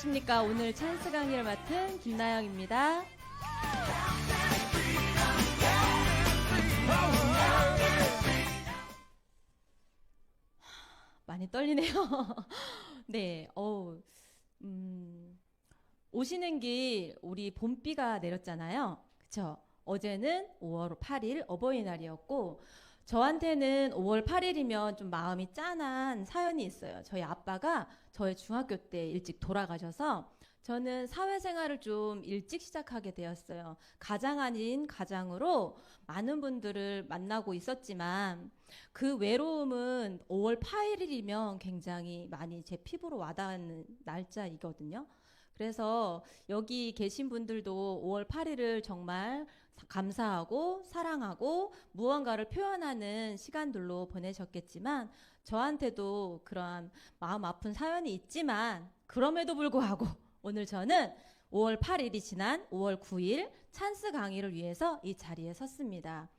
안녕하십니까. 오늘 찬스 강의를 맡은 김나영입니다. 많이 떨리네요. 네, 오시는 길 우리 봄비가 내렸잖아요. 그쵸? 어제는 5월 8일 어버이날이었고, 저한테는 5월 8일이면 좀 마음이 짠한 사연이 있어요. 저희 아빠가 저의 중학교 때 일찍 돌아가셔서 저는 사회생활을 좀 일찍 시작하게 되었어요. 가장 아닌 가장으로 많은 분들을 만나고 있었지만 그 외로움은 5월 8일이면 굉장히 많이 제 피부로 와닿는 날짜이거든요. 그래서 여기 계신 분들도 5월 8일을 정말 감사하고 사랑하고 무언가를 표현하는 시간들로 보내셨겠지만 저한테도 그러한 마음 아픈 사연이 있지만 그럼에도 불구하고 오늘 저는 5월 8일이 지난 5월 9일 찬스 강의를 위해서 이 자리에 섰습니다.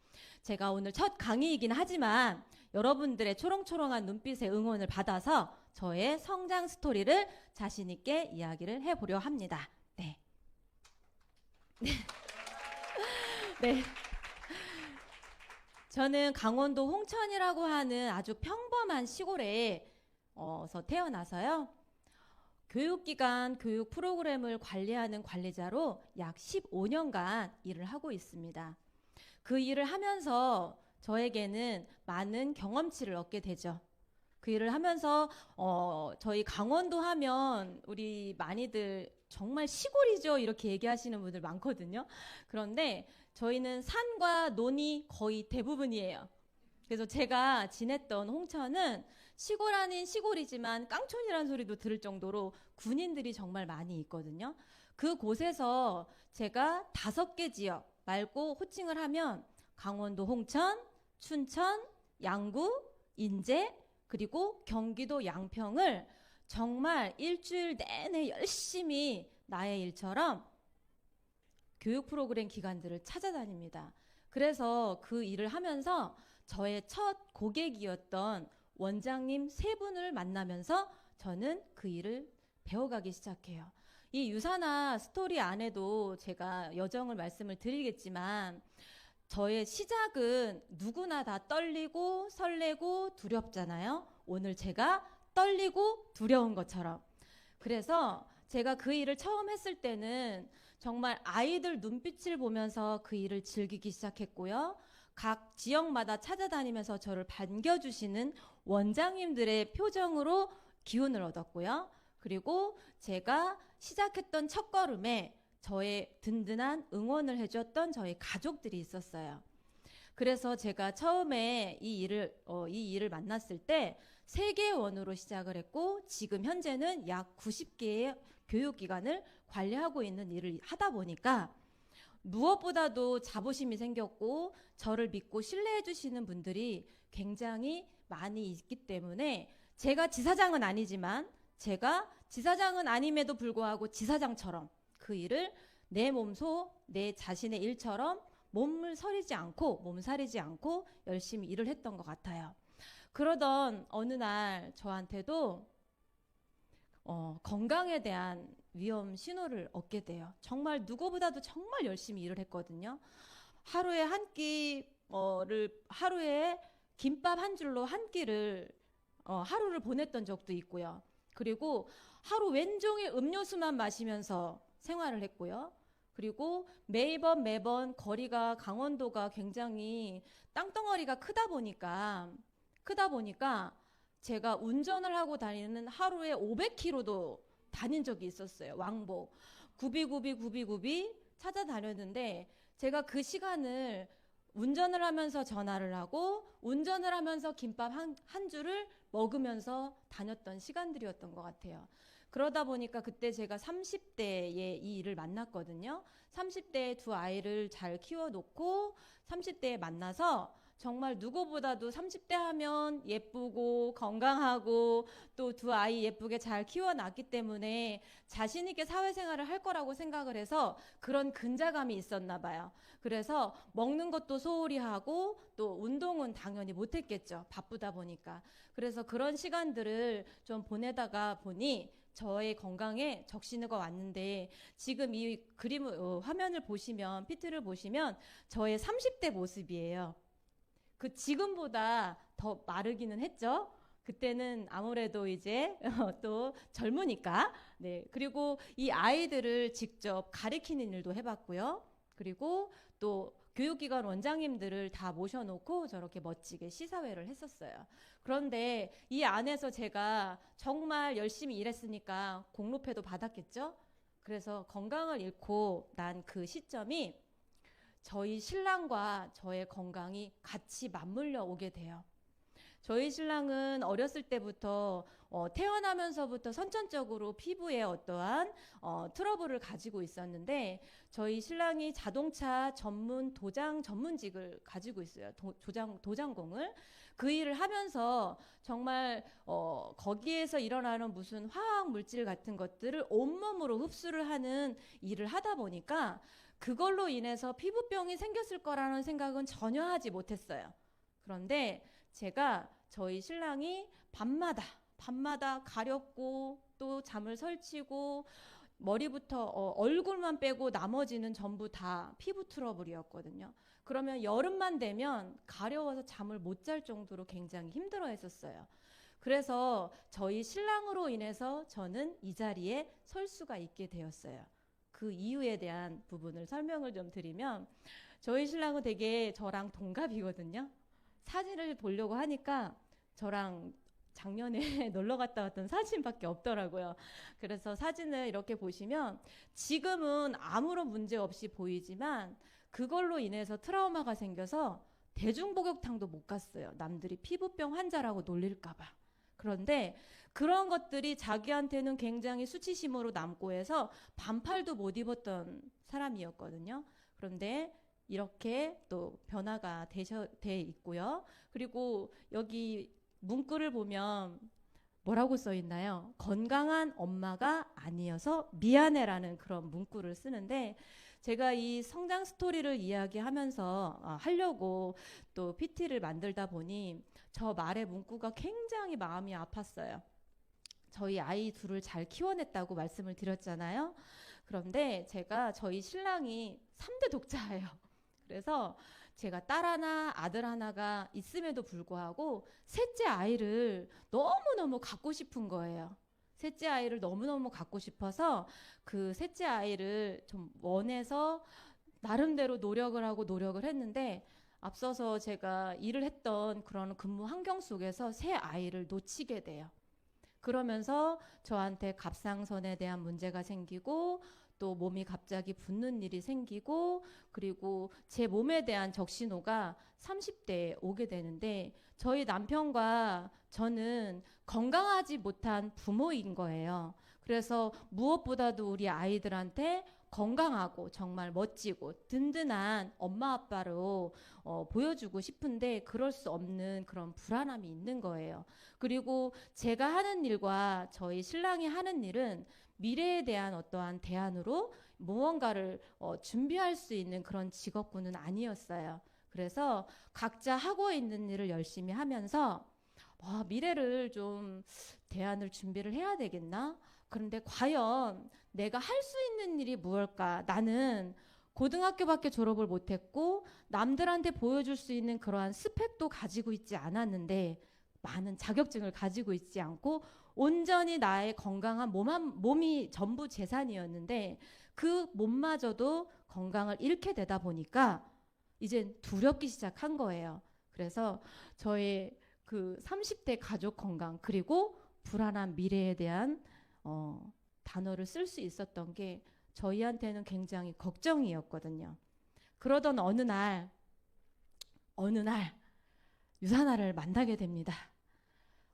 제가 오늘 첫 강의이긴 하지만 여러분들의 초롱초롱한 눈빛의 응원을 받아서 저의 성장 스토리를 자신 있게 이야기를 해보려 합니다. 네. 네. 저는 강원도 홍천이라고 하는 아주 평범한 시골에서 태어나서요. 교육기관 교육 프로그램을 관리하는 관리자로 약 15년간 일을 하고 있습니다. 그 일을 하면서 저에게는 많은 경험치를 얻게 되죠. 그 일을 하면서 저희 강원도 하면 우리 많이들 정말 시골이죠 이렇게 얘기하시는 분들 많거든요. 그런데 저희는 산과 논이 거의 대부분이에요. 그래서 제가 지냈던 홍천은 시골 아닌 시골이지만 깡촌이라는 소리도 들을 정도로 군인들이 정말 많이 있거든요. 그곳에서 제가 5개 지역 말고 호칭을 하면 강원도 홍천, 춘천, 양구, 인제 그리고 경기도 양평을 정말 일주일 내내 열심히 나의 일처럼 교육 프로그램 기관들을 찾아다닙니다. 그래서 그 일을 하면서 저의 첫 고객이었던 원장님 3분을 만나면서 저는 그 일을 배워가기 시작해요. 이 유산화 스토리 안에도 제가 여정을 말씀을 드리겠지만 저의 시작은 누구나 다 떨리고 설레고 두렵잖아요. 오늘 제가 떨리고 두려운 것처럼. 그래서 제가 그 일을 처음 했을 때는 정말 아이들 눈빛을 보면서 그 일을 즐기기 시작했고요. 각 지역마다 찾아다니면서 저를 반겨주시는 원장님들의 표정으로 기운을 얻었고요. 그리고 제가 시작했던 첫걸음에 저의 든든한 응원을 해줬던 저희 가족들이 있었어요. 그래서 제가 처음에 이 일을 만났을 때 세계원으로 시작을 했고 지금 현재는 약 90개의 교육기관을 관리하고 있는 일을 하다 보니까 무엇보다도 자부심이 생겼고 저를 믿고 신뢰해 주시는 분들이 굉장히 많이 있기 때문에 제가 지사장은 아니지만 제가 지사장은 아님에도 불구하고 지사장처럼 그 일을 내 몸소 내 자신의 일처럼 몸살이지 않고 열심히 일을 했던 것 같아요. 그러던 어느 날 저한테도 건강에 대한 위험 신호를 얻게 돼요. 정말 누구보다도 정말 열심히 일을 했거든요. 하루에 김밥 한 줄로 한 끼를 하루를 보냈던 적도 있고요. 그리고 하루 왼종일 음료수만 마시면서 생활을 했고요. 그리고 매번 거리가 강원도가 굉장히 땅덩어리가 크다 보니까 제가 운전을 하고 다니는 하루에 500km도 다닌 적이 있었어요. 왕복. 구비구비 찾아다녔는데 제가 그 시간을 운전을 하면서 전화를 하고 운전을 하면서 김밥 한 줄을 먹으면서 다녔던 시간들이었던 것 같아요. 그러다 보니까 그때 제가 30대에 이 일을 만났거든요. 30대에 2 아이를 잘 키워놓고 30대에 만나서 정말 누구보다도 30대 하면 예쁘고 건강하고 또 2 아이 예쁘게 잘 키워놨기 때문에 자신 있게 사회생활을 할 거라고 생각을 해서 그런 근자감이 있었나 봐요. 그래서 먹는 것도 소홀히 하고 또 운동은 당연히 못했겠죠. 바쁘다 보니까. 그래서 그런 시간들을 좀 보내다가 보니 저의 건강에 적신호가 왔는데 지금 이 그림을 화면을 보시면 PT를 보시면 저의 30대 모습이에요. 그 지금보다 더 마르기는 했죠. 그때는 아무래도 이제 또 젊으니까. 네. 그리고 이 아이들을 직접 가리키는 일도 해봤고요. 그리고 또 교육기관 원장님들을 다 모셔놓고 저렇게 멋지게 시사회를 했었어요. 그런데 이 안에서 제가 정말 열심히 일했으니까 공로패도 받았겠죠? 그래서 건강을 잃고 난 그 시점이 저희 신랑과 저의 건강이 같이 맞물려 오게 돼요. 저희 신랑은 어렸을 때부터 태어나면서부터 선천적으로 피부에 어떠한 트러블을 가지고 있었는데 저희 신랑이 자동차 전문 도장 전문직을 가지고 있어요. 도장공을. 그 일을 하면서 정말 거기에서 일어나는 무슨 화학 물질 같은 것들을 온몸으로 흡수를 하는 일을 하다 보니까 그걸로 인해서 피부병이 생겼을 거라는 생각은 전혀 하지 못했어요. 그런데 제가 저희 신랑이 밤마다 가렵고 또 잠을 설치고 머리부터 얼굴만 빼고 나머지는 전부 다 피부 트러블이었거든요. 그러면 여름만 되면 가려워서 잠을 못 잘 정도로 굉장히 힘들어 했었어요. 그래서 저희 신랑으로 인해서 저는 이 자리에 설 수가 있게 되었어요. 그 이유에 대한 부분을 설명을 좀 드리면 저희 신랑은 되게 저랑 동갑이거든요. 사진을 보려고 하니까 저랑 작년에 놀러 갔다 왔던 사진밖에 없더라고요. 그래서 사진을 이렇게 보시면 지금은 아무런 문제 없이 보이지만 그걸로 인해서 트라우마가 생겨서 대중목욕탕도 못 갔어요. 남들이 피부병 환자라고 놀릴까 봐. 그런데 그런 것들이 자기한테는 굉장히 수치심으로 남고 해서 반팔도 못 입었던 사람이었거든요. 그런데 이렇게 또 변화가 돼 있고요. 그리고 여기 문구를 보면 뭐라고 써 있나요? 건강한 엄마가 아니어서 미안해라는 그런 문구를 쓰는데 제가 이 성장 스토리를 이야기하면서 하려고 또 PT를 만들다 보니 저 말의 문구가 굉장히 마음이 아팠어요. 저희 아이 둘을 잘 키워냈다고 말씀을 드렸잖아요. 그런데 제가 저희 신랑이 3대 독자예요. 그래서 제가 딸 하나, 아들 하나가 있음에도 불구하고 셋째 아이를 너무너무 갖고 싶은 거예요. 셋째 아이를 너무너무 갖고 싶어서 그 셋째 아이를 좀 원해서 나름대로 노력을 했는데 앞서서 제가 일을 했던 그런 근무 환경 속에서 새 아이를 놓치게 돼요. 그러면서 저한테 갑상선에 대한 문제가 생기고 또 몸이 갑자기 붓는 일이 생기고 그리고 제 몸에 대한 적신호가 30대에 오게 되는데 저희 남편과 저는 건강하지 못한 부모인 거예요. 그래서 무엇보다도 우리 아이들한테 건강하고 정말 멋지고 든든한 엄마 아빠로 보여주고 싶은데 그럴 수 없는 그런 불안함이 있는 거예요. 그리고 제가 하는 일과 저희 신랑이 하는 일은 미래에 대한 어떠한 대안으로 무언가를 준비할 수 있는 그런 직업군은 아니었어요. 그래서 각자 하고 있는 일을 열심히 하면서 미래를 좀 대안을 준비를 해야 되겠나? 그런데 과연 내가 할 수 있는 일이 무엇일까? 나는 고등학교밖에 졸업을 못했고 남들한테 보여줄 수 있는 그러한 스펙도 가지고 있지 않았는데 많은 자격증을 가지고 있지 않고 온전히 나의 건강한 몸이 전부 재산이었는데 그 몸마저도 건강을 잃게 되다 보니까 이젠 두렵기 시작한 거예요. 그래서 저의 그 30대 가족 건강 그리고 불안한 미래에 대한 단어를 쓸 수 있었던 게 저희한테는 굉장히 걱정이었거든요. 그러던 어느 날 유사나를 만나게 됩니다.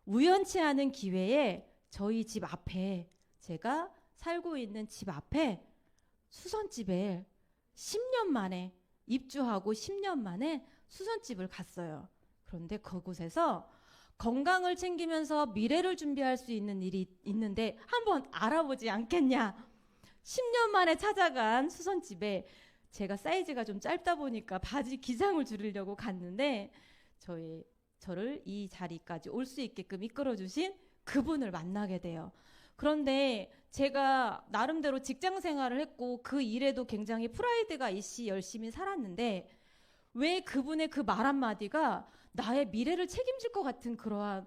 우연치 않은 기회에 저희 집 앞에 제가 살고 있는 집 앞에 수선집에 10년 만에 입주하고 10년 만에 수선집을 갔어요. 그런데 그곳에서 건강을 챙기면서 미래를 준비할 수 있는 일이 있는데 한번 알아보지 않겠냐. 10년 만에 찾아간 수선집에 제가 사이즈가 좀 짧다 보니까 바지 기장을 줄이려고 갔는데 저를 이 자리까지 올 수 있게끔 이끌어 주신 그분을 만나게 돼요. 그런데 제가 나름대로 직장 생활을 했고 그 일에도 굉장히 프라이드가 있이 열심히 살았는데 왜 그분의 그 말 한마디가 나의 미래를 책임질 것 같은 그러한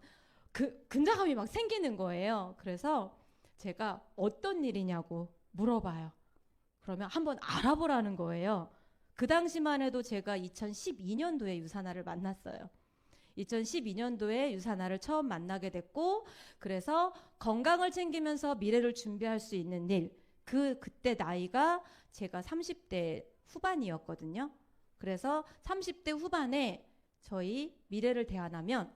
근자감이 막 생기는 거예요. 그래서 제가 어떤 일이냐고 물어봐요. 그러면 한번 알아보라는 거예요. 그 당시만 해도 제가 2012년도에 유사나를 만났어요. 2012년도에 유사나를 처음 만나게 됐고, 그래서 건강을 챙기면서 미래를 준비할 수 있는 일, 그때 나이가 제가 30대 후반이었거든요. 그래서 30대 후반에 저희 미래를 대안하면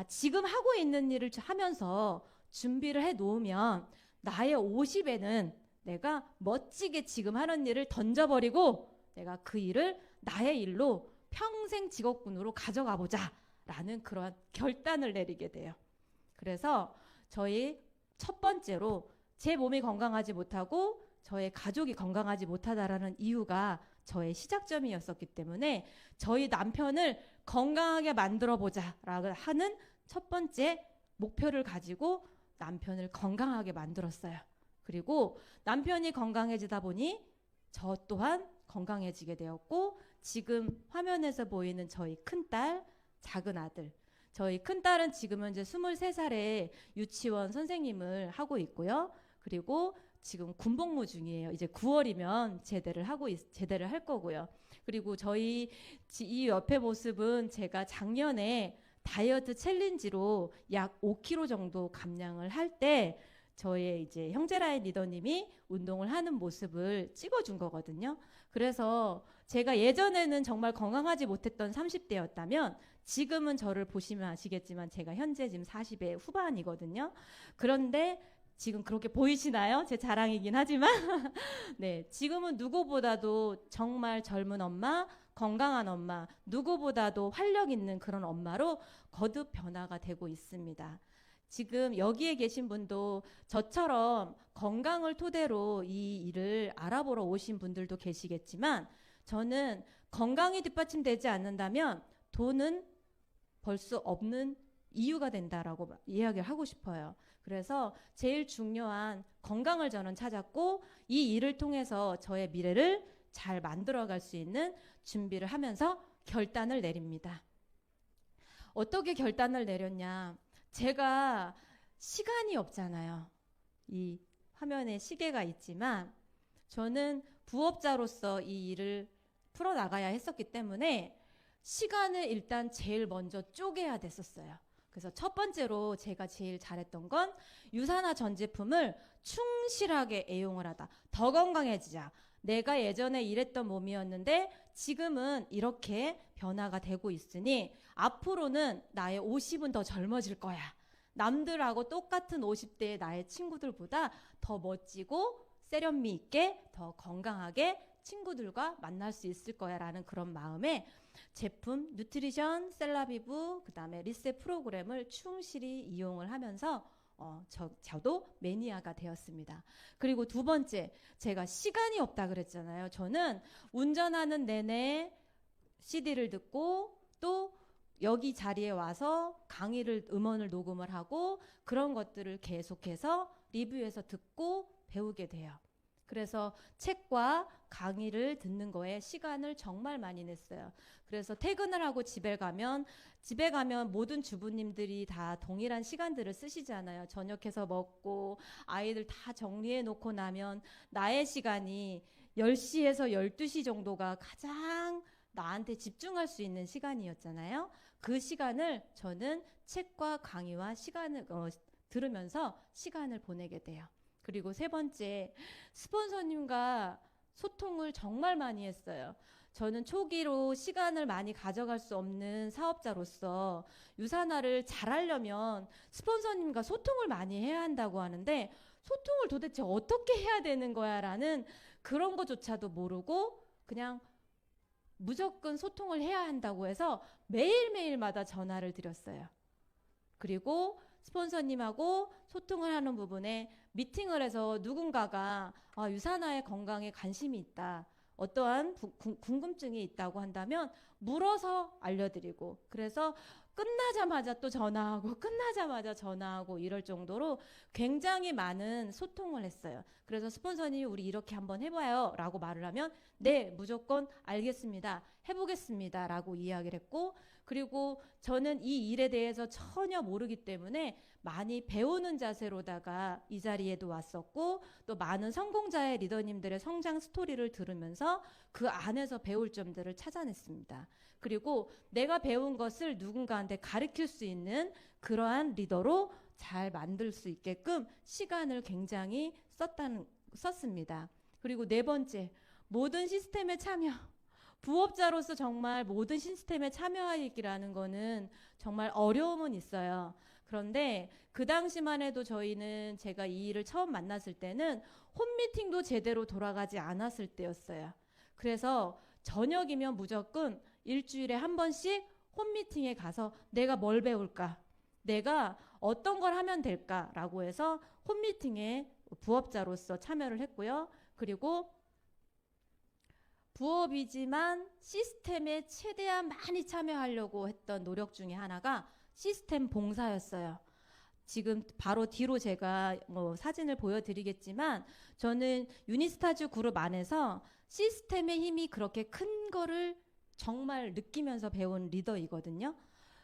지금 하고 있는 일을 하면서 준비를 해 놓으면 나의 50에는 내가 멋지게 지금 하는 일을 던져버리고 내가 그 일을 나의 일로 평생 직업군으로 가져가 보자 라는 그런 결단을 내리게 돼요. 그래서 저희 첫 번째로 제 몸이 건강하지 못하고 저의 가족이 건강하지 못하다라는 이유가 저의 시작점이었었기 때문에 저희 남편을 건강하게 만들어 보자라고 하는 첫 번째 목표를 가지고 남편을 건강하게 만들었어요. 그리고 남편이 건강해지다 보니 저 또한 건강해지게 되었고 지금 화면에서 보이는 저희 큰딸, 작은 아들, 저희 큰딸은 지금은 이제 23살에 유치원 선생님을 하고 있고요. 그리고 지금 군복무 중이에요. 이제 9월이면 제대를 할 거고요. 그리고 저희 이 옆에 모습은 제가 작년에 다이어트 챌린지로 약 5kg 정도 감량을 할 때 저의 이제 형제라인 리더님이 운동을 하는 모습을 찍어준 거거든요. 그래서 제가 예전에는 정말 건강하지 못했던 30대였다면 지금은 저를 보시면 아시겠지만 제가 현재 지금 40의 후반이거든요. 그런데 지금 그렇게 보이시나요? 제 자랑이긴 하지만 네, 지금은 누구보다도 정말 젊은 엄마, 건강한 엄마, 누구보다도 활력 있는 그런 엄마로 거듭 변화가 되고 있습니다. 지금 여기에 계신 분도 저처럼 건강을 토대로 이 일을 알아보러 오신 분들도 계시겠지만 저는 건강이 뒷받침되지 않는다면 돈은 벌 수 없는 이유가 된다라고 이야기를 하고 싶어요. 그래서 제일 중요한 건강을 저는 찾았고 이 일을 통해서 저의 미래를 잘 만들어갈 수 있는 준비를 하면서 결단을 내립니다. 어떻게 결단을 내렸냐? 제가 시간이 없잖아요. 이 화면에 시계가 있지만 저는 부업자로서 이 일을 풀어나가야 했었기 때문에 시간을 일단 제일 먼저 쪼개야 됐었어요. 그래서 첫 번째로 제가 제일 잘했던 건 유산화 전 제품을 충실하게 애용을 하다. 더 건강해지자. 내가 예전에 이랬던 몸이었는데 지금은 이렇게 변화가 되고 있으니 앞으로는 나의 50은 더 젊어질 거야. 남들하고 똑같은 50대의 나의 친구들보다 더 멋지고 세련미 있게 더 건강하게 친구들과 만날 수 있을 거야 라는 그런 마음에 제품 누트리션, 셀라비브, 그 다음에 리셋 프로그램을 충실히 이용을 하면서 저도 매니아가 되었습니다. 그리고 두 번째, 제가 시간이 없다 그랬잖아요. 저는 운전하는 내내 CD를 듣고 또 여기 자리에 와서 음원을 녹음을 하고 그런 것들을 계속해서 리뷰해서 듣고 배우게 돼요. 그래서 책과 강의를 듣는 거에 시간을 정말 많이 냈어요. 그래서 퇴근을 하고 집에 가면 모든 주부님들이 다 동일한 시간들을 쓰시잖아요. 저녁해서 먹고 아이들 다 정리해 놓고 나면 나의 시간이 10시에서 12시 정도가 가장 나한테 집중할 수 있는 시간이었잖아요. 그 시간을 저는 책과 강의와 시간을 들으면서 시간을 보내게 돼요. 그리고 세 번째, 스폰서님과 소통을 정말 많이 했어요. 저는 초기로 시간을 많이 가져갈 수 없는 사업자로서 유산화를 잘하려면 스폰서님과 소통을 많이 해야 한다고 하는데 소통을 도대체 어떻게 해야 되는 거야 라는 그런 것조차도 모르고 그냥 무조건 소통을 해야 한다고 해서 매일매일마다 전화를 드렸어요. 그리고 스폰서님하고 소통을 하는 부분에 미팅을 해서 누군가가 유산화의 건강에 관심이 있다. 어떠한 궁금증이 있다고 한다면 물어서 알려드리고 그래서 끝나자마자 또 전화하고 끝나자마자 전화하고 이럴 정도로 굉장히 많은 소통을 했어요. 그래서 스폰서님이 우리 이렇게 한번 해봐요 라고 말을 하면 네, 무조건 알겠습니다. 해보겠습니다 라고 이야기를 했고, 그리고 저는 이 일에 대해서 전혀 모르기 때문에 많이 배우는 자세로다가 이 자리에도 왔었고, 또 많은 성공자의 리더님들의 성장 스토리를 들으면서 그 안에서 배울 점들을 찾아냈습니다. 그리고 내가 배운 것을 누군가한테 가르칠 수 있는 그러한 리더로 잘 만들 수 있게끔 시간을 굉장히 썼습니다. 그리고 네 번째, 모든 시스템에 참여. 부업자로서 정말 모든 시스템에 참여하기라는 거는 정말 어려움은 있어요. 그런데 그 당시만 해도 저희는 제가 이 일을 처음 만났을 때는 홈미팅도 제대로 돌아가지 않았을 때였어요. 그래서 저녁이면 무조건 일주일에 한 번씩 홈미팅에 가서 내가 뭘 배울까? 내가 어떤 걸 하면 될까라고 해서 홈미팅에 부업자로서 참여를 했고요. 그리고 부업이지만 시스템에 최대한 많이 참여하려고 했던 노력 중에 하나가 시스템 봉사였어요. 지금 바로 뒤로 제가 사진을 보여드리겠지만 저는 유니스타즈 그룹 안에서 시스템의 힘이 그렇게 큰 거를 정말 느끼면서 배운 리더이거든요.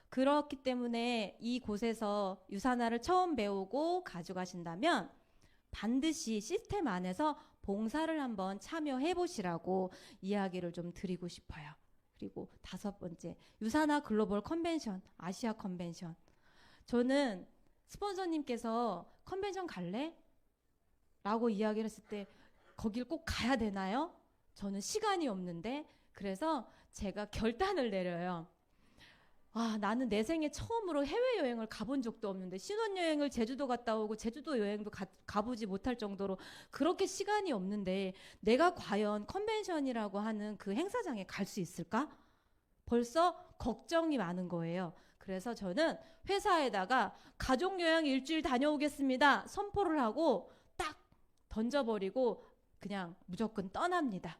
그렇기 때문에 이곳에서 유산화를 처음 배우고 가져가신다면 반드시 시스템 안에서 봉사를 한번 참여해 보시라고 이야기를 좀 드리고 싶어요. 그리고 다섯 번째, 유산화 글로벌 컨벤션, 아시아 컨벤션. 저는 스폰서님께서 컨벤션 갈래? 라고 이야기를 했을 때 거길 꼭 가야 되나요? 저는 시간이 없는데, 그래서 제가 결단을 내려요. 나는 내 생에 처음으로 해외여행을 가본 적도 없는데 신혼여행을 제주도 갔다 오고 제주도 여행도 가보지 못할 정도로 그렇게 시간이 없는데 내가 과연 컨벤션이라고 하는 그 행사장에 갈 수 있을까? 벌써 걱정이 많은 거예요. 그래서 저는 회사에다가 가족여행 일주일 다녀오겠습니다 선포를 하고 딱 던져버리고 그냥 무조건 떠납니다.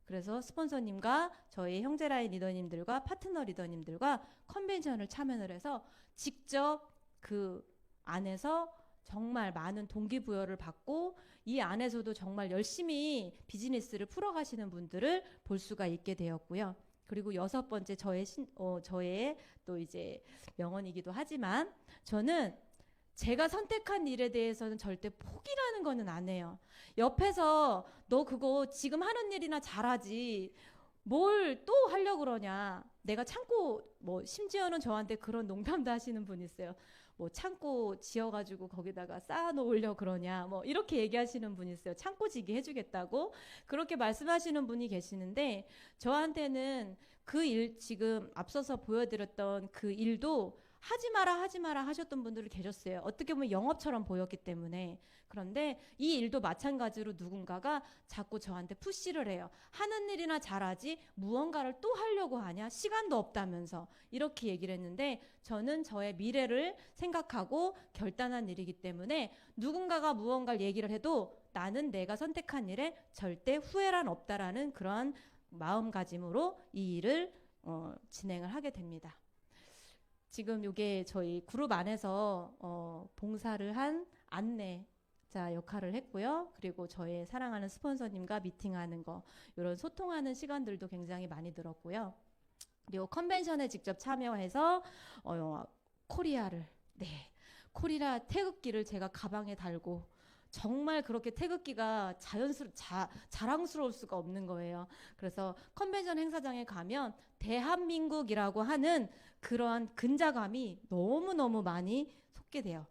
그래서 스폰서님과 저희 형제라인 리더님들과 파트너 리더님들과 컨벤션을 참여를 해서 직접 그 안에서 정말 많은 동기부여를 받고 이 안에서도 정말 열심히 비즈니스를 풀어가시는 분들을 볼 수가 있게 되었고요. 그리고 여섯 번째 저의 또 이제 명언이기도 하지만 저는 제가 선택한 일에 대해서는 절대 포기라는 거는 안 해요. 옆에서 너 그거 지금 하는 일이나 잘하지 뭘 또 하려고 그러냐. 내가 창고 심지어는 저한테 그런 농담도 하시는 분이 있어요. 창고 지어가지고 거기다가 쌓아놓으려고 그러냐. 이렇게 얘기하시는 분이 있어요. 창고 지기 해주겠다고 그렇게 말씀하시는 분이 계시는데 저한테는 그 일 지금 앞서서 보여드렸던 그 일도 하지 마라 하셨던 분들이 계셨어요. 어떻게 보면 영업처럼 보였기 때문에. 그런데 이 일도 마찬가지로 누군가가 자꾸 저한테 푸시를 해요. 하는 일이나 잘하지 무언가를 또 하려고 하냐? 시간도 없다면서 이렇게 얘기를 했는데 저는 저의 미래를 생각하고 결단한 일이기 때문에 누군가가 무언가를 얘기를 해도 나는 내가 선택한 일에 절대 후회란 없다라는 그런 마음가짐으로 이 일을 진행을 하게 됩니다. 지금 이게 저희 그룹 안에서 봉사를 한 안내자 역할을 했고요. 그리고 저의 사랑하는 스폰서님과 미팅하는 거 이런 소통하는 시간들도 굉장히 많이 들었고요. 그리고 컨벤션에 직접 참여해서 코리아 태극기를 제가 가방에 달고 정말 그렇게 태극기가 자랑스러울 수가 없는 거예요. 그래서 컨벤션 행사장에 가면 대한민국이라고 하는 그러한 근자감이 너무너무 많이 솟게 돼요.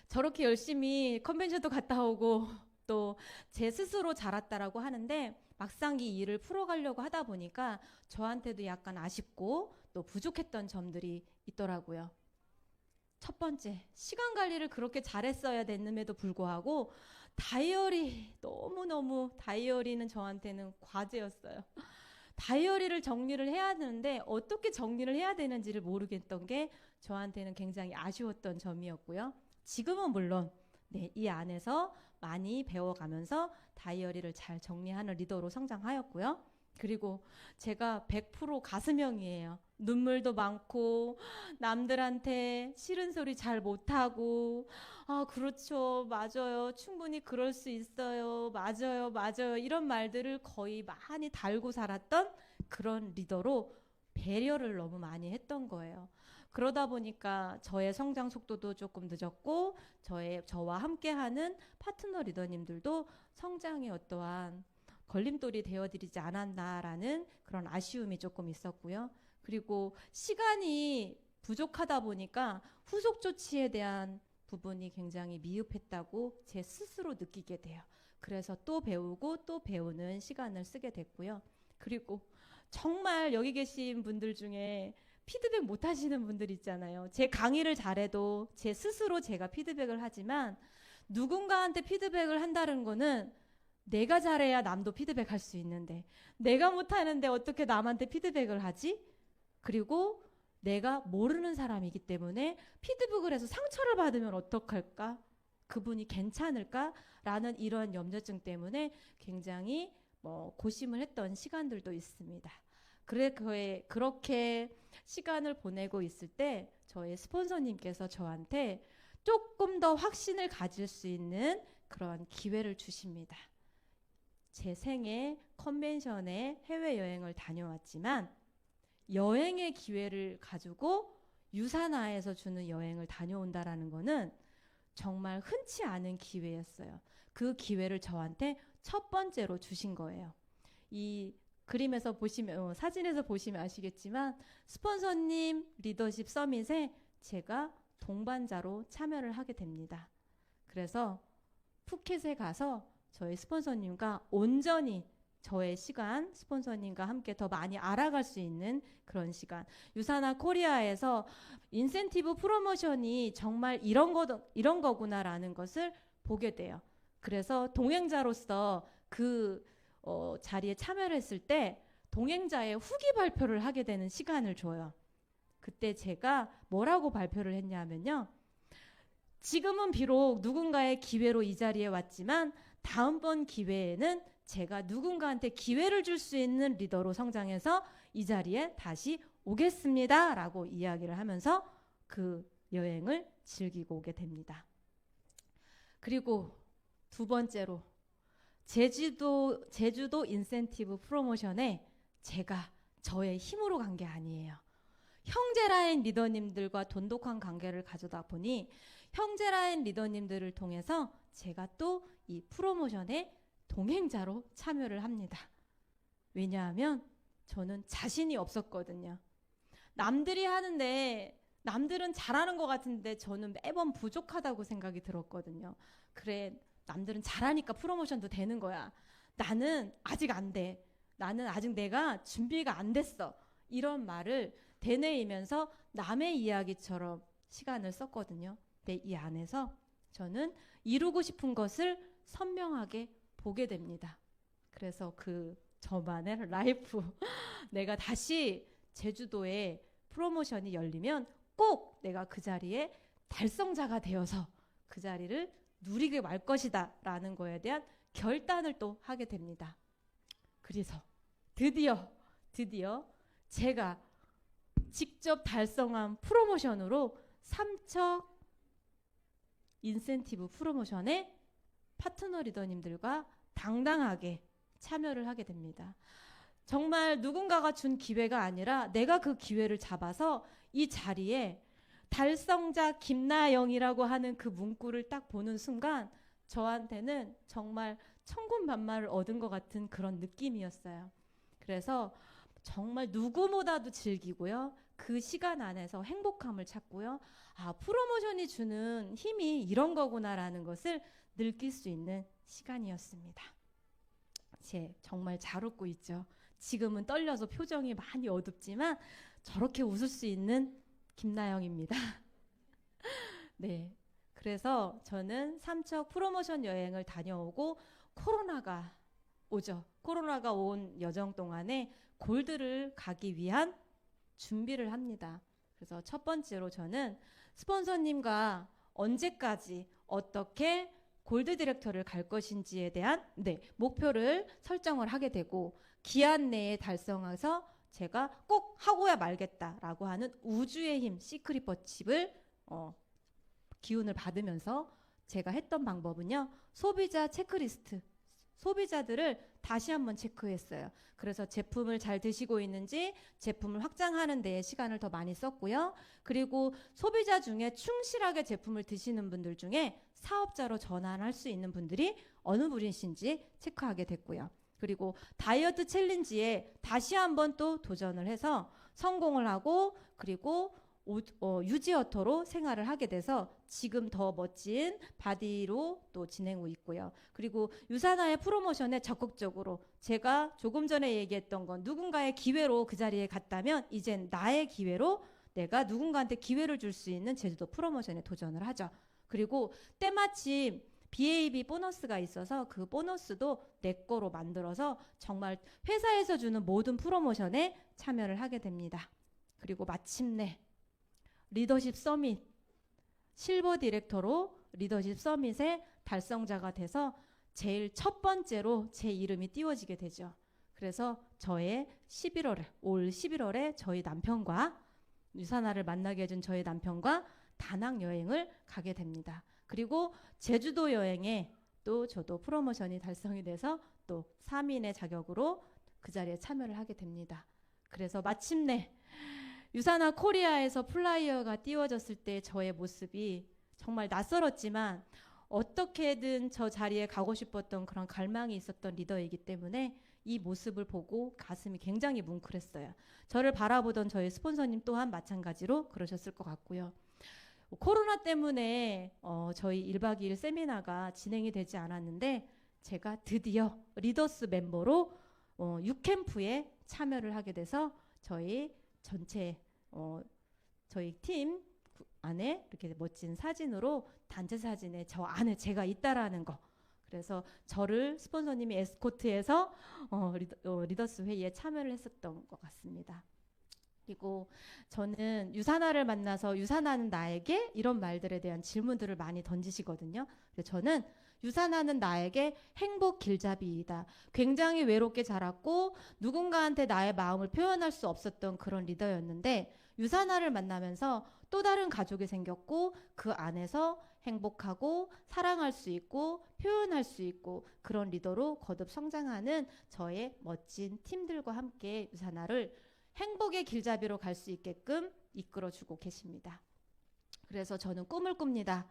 저렇게 열심히 컨벤션도 갔다 오고 또 제 스스로 자랐다라고 하는데 막상 이 일을 풀어가려고 하다 보니까 저한테도 약간 아쉽고 또 부족했던 점들이 있더라고요. 첫 번째, 시간 관리를 그렇게 잘했어야 됐음에도 불구하고 너무너무 다이어리는 저한테는 과제였어요. 다이어리를 정리를 해야 되는데 어떻게 정리를 해야 되는지를 모르겠던 게 저한테는 굉장히 아쉬웠던 점이었고요. 지금은 물론 이 안에서 많이 배워가면서 다이어리를 잘 정리하는 리더로 성장하였고요. 그리고 제가 100% 가슴형이에요. 눈물도 많고 남들한테 싫은 소리 잘 못하고 아 그렇죠 맞아요 충분히 그럴 수 있어요 맞아요 맞아요 이런 말들을 거의 많이 달고 살았던 그런 리더로 배려를 너무 많이 했던 거예요. 그러다 보니까 저의 성장 속도도 조금 늦었고 저와 함께하는 파트너 리더님들도 성장의 어떠한 걸림돌이 되어드리지 않았나라는 그런 아쉬움이 조금 있었고요. 그리고 시간이 부족하다 보니까 후속 조치에 대한 부분이 굉장히 미흡했다고 제 스스로 느끼게 돼요. 그래서 또 배우고 또 배우는 시간을 쓰게 됐고요. 그리고 정말 여기 계신 분들 중에 피드백 못 하시는 분들 있잖아요. 제 강의를 잘해도 제 스스로 제가 피드백을 하지만 누군가한테 피드백을 한다는 거는 내가 잘해야 남도 피드백할 수 있는데 내가 못하는데 어떻게 남한테 피드백을 하지? 그리고 내가 모르는 사람이기 때문에 피드백을 해서 상처를 받으면 어떡할까? 그분이 괜찮을까? 라는 이런 염려증 때문에 굉장히 고심을 했던 시간들도 있습니다. 그렇게 시간을 보내고 있을 때 저의 스폰서님께서 저한테 조금 더 확신을 가질 수 있는 그런 기회를 주십니다. 제 생애 컨벤션에 해외여행을 다녀왔지만 여행의 기회를 가지고 유산하에서 주는 여행을 다녀온다라는 거는 정말 흔치 않은 기회였어요. 그 기회를 저한테 첫 번째로 주신 거예요. 이 그림에서 보시면 사진에서 보시면 아시겠지만 스폰서님 리더십 서밋에 제가 동반자로 참여를 하게 됩니다. 그래서 푸켓에 가서 저희 스폰서님과 온전히 저의 시간, 스폰서님과 함께 더 많이 알아갈 수 있는 그런 시간. 유산하 코리아에서 인센티브 프로모션이 정말 이런 거구나라는 것을 보게 돼요. 그래서 동행자로서 그 자리에 참여를 했을 때 동행자의 후기 발표를 하게 되는 시간을 줘요. 그때 제가 뭐라고 발표를 했냐면요. 지금은 비록 누군가의 기회로 이 자리에 왔지만 다음번 기회에는 제가 누군가한테 기회를 줄 수 있는 리더로 성장해서 이 자리에 다시 오겠습니다. 라고 이야기를 하면서 그 여행을 즐기고 오게 됩니다. 그리고 두 번째로 제주도 인센티브 프로모션에 제가 저의 힘으로 간 게 아니에요. 형제라인 리더님들과 돈독한 관계를 가져다 보니 형제라인 리더님들을 통해서 제가 또 이 프로모션에 동행자로 참여를 합니다. 왜냐하면 저는 자신이 없었거든요. 남들이 하는데 남들은 잘하는 것 같은데 저는 매번 부족하다고 생각이 들었거든요. 그래 남들은 잘하니까 프로모션도 되는 거야. 나는 아직 안 돼. 나는 아직 내가 준비가 안 됐어. 이런 말을 되뇌이면서 남의 이야기처럼 시간을 썼거든요. 근데 이 안에서 저는 이루고 싶은 것을 선명하게 보게 됩니다. 그래서 그 저만의 라이프 내가 다시 제주도에 프로모션이 열리면 꼭 내가 그 자리에 달성자가 되어서 그 자리를 누리게 말 것이다 라는 거에 대한 결단을 또 하게 됩니다. 그래서 드디어 제가 직접 달성한 프로모션으로 삼척 인센티브 프로모션에 파트너 리더님들과 당당하게 참여를 하게 됩니다. 정말 누군가가 준 기회가 아니라 내가 그 기회를 잡아서 이 자리에 달성자 김나영이라고 하는 그 문구를 딱 보는 순간 저한테는 정말 천군만마를 얻은 것 같은 그런 느낌이었어요. 그래서 정말 누구보다도 즐기고요. 그 시간 안에서 행복함을 찾고요. 아, 프로모션이 주는 힘이 이런 거구나라는 것을 느낄 수 있는 시간이었습니다. 정말 잘 웃고 있죠. 지금은 떨려서 표정이 많이 어둡지만 저렇게 웃을 수 있는 김나영입니다. 네, 그래서 저는 삼척 프로모션 여행을 다녀오고 코로나가 오죠. 코로나가 온 여정 동안에 골드를 가기 위한 준비를 합니다. 그래서 첫 번째로 저는 스폰서님과 언제까지 어떻게 골드 디렉터를 갈 것인지에 대한 목표를 설정을 하게 되고 기한 내에 달성해서 제가 꼭 하고야 말겠다라고 하는 우주의 힘 시크릿 버칩을 기운을 받으면서 제가 했던 방법은요. 소비자 체크리스트, 소비자들을 다시 한번 체크했어요. 그래서 제품을 잘 드시고 있는지 제품을 확장하는 데에 시간을 더 많이 썼고요. 그리고 소비자 중에 충실하게 제품을 드시는 분들 중에 사업자로 전환할 수 있는 분들이 어느 분이신지 체크하게 됐고요. 그리고 다이어트 챌린지에 다시 한번 또 도전을 해서 성공을 하고 그리고 유지어터로 생활을 하게 돼서 지금 더 멋진 바디로 또 진행하고 있고요. 그리고 유산화의 프로모션에 적극적으로 제가 조금 전에 얘기했던 건 누군가의 기회로 그 자리에 갔다면 이젠 나의 기회로 내가 누군가한테 기회를 줄 수 있는 제주도 프로모션에 도전을 하죠. 그리고 때마침 BAB 보너스가 있어서 그 보너스도 내 거로 만들어서 정말 회사에서 주는 모든 프로모션에 참여를 하게 됩니다. 그리고 마침내 리더십 서밋 실버 디렉터로 리더십 서밋의 달성자가 돼서 제일 첫 번째로 제 이름이 띄워지게 되죠. 그래서 저의 올 11월에 저희 남편과 유산화를 만나게 해준 저희 남편과 다낭 여행을 가게 됩니다. 그리고 제주도 여행에 또 저도 프로모션이 달성이 돼서 또 3인의 자격으로 그 자리에 참여를 하게 됩니다. 그래서 마침내 유산화 코리아에서 플라이어가 띄워졌을 때 저의 모습이 정말 낯설었지만 어떻게든 저 자리에 가고 싶었던 그런 갈망이 있었던 리더이기 때문에 이 모습을 보고 가슴이 굉장히 뭉클했어요. 저를 바라보던 저희 스폰서님 또한 마찬가지로 그러셨을 것 같고요. 코로나 때문에 저희 1박 2일 세미나가 진행이 되지 않았는데 제가 드디어 리더스 멤버로 6캠프에 참여를 하게 돼서 저희 전체 저희 팀 안에 이렇게 멋진 사진으로 단체 사진에 저 안에 제가 있다라는 거. 그래서 저를 스폰서님이 에스코트해서 리더스 회의에 참여를 했었던 것 같습니다. 그리고 저는 유산화를 만나서 유산화는 나에게 이런 말들에 대한 질문들을 많이 던지시거든요. 그래서 저는 유산화는 나에게 행복 길잡이이다. 굉장히 외롭게 자랐고 누군가한테 나의 마음을 표현할 수 없었던 그런 리더였는데 유산화를 만나면서 또 다른 가족이 생겼고 그 안에서 행복하고 사랑할 수 있고 표현할 수 있고 그런 리더로 거듭 성장하는 저의 멋진 팀들과 함께 유산화를 행복의 길잡이로 갈 수 있게끔 이끌어주고 계십니다. 그래서 저는 꿈을 꿉니다.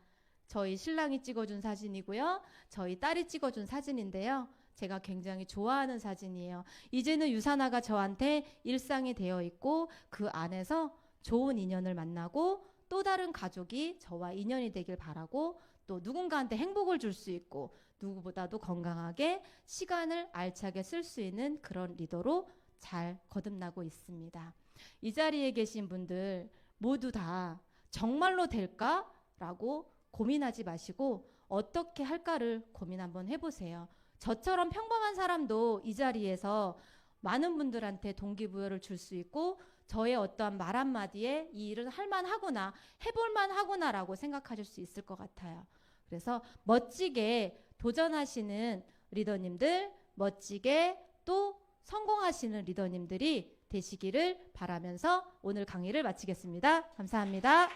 저희 신랑이 찍어준 사진이고요. 저희 딸이 찍어준 사진인데요. 제가 굉장히 좋아하는 사진이에요. 이제는 유산화가 저한테 일상이 되어 있고 그 안에서 좋은 인연을 만나고 또 다른 가족이 저와 인연이 되길 바라고 또 누군가한테 행복을 줄 수 있고 누구보다도 건강하게 시간을 알차게 쓸 수 있는 그런 리더로 잘 거듭나고 있습니다. 이 자리에 계신 분들 모두 다 정말로 될까라고 고민하지 마시고 어떻게 할까를 고민 한번 해보세요. 저처럼 평범한 사람도 이 자리에서 많은 분들한테 동기부여를 줄 수 있고 저의 어떠한 말 한마디에 이 일을 할만하구나, 해볼만하구나라고 생각하실 수 있을 것 같아요. 그래서 멋지게 도전하시는 리더님들, 멋지게 또 성공하시는 리더님들이 되시기를 바라면서 오늘 강의를 마치겠습니다. 감사합니다.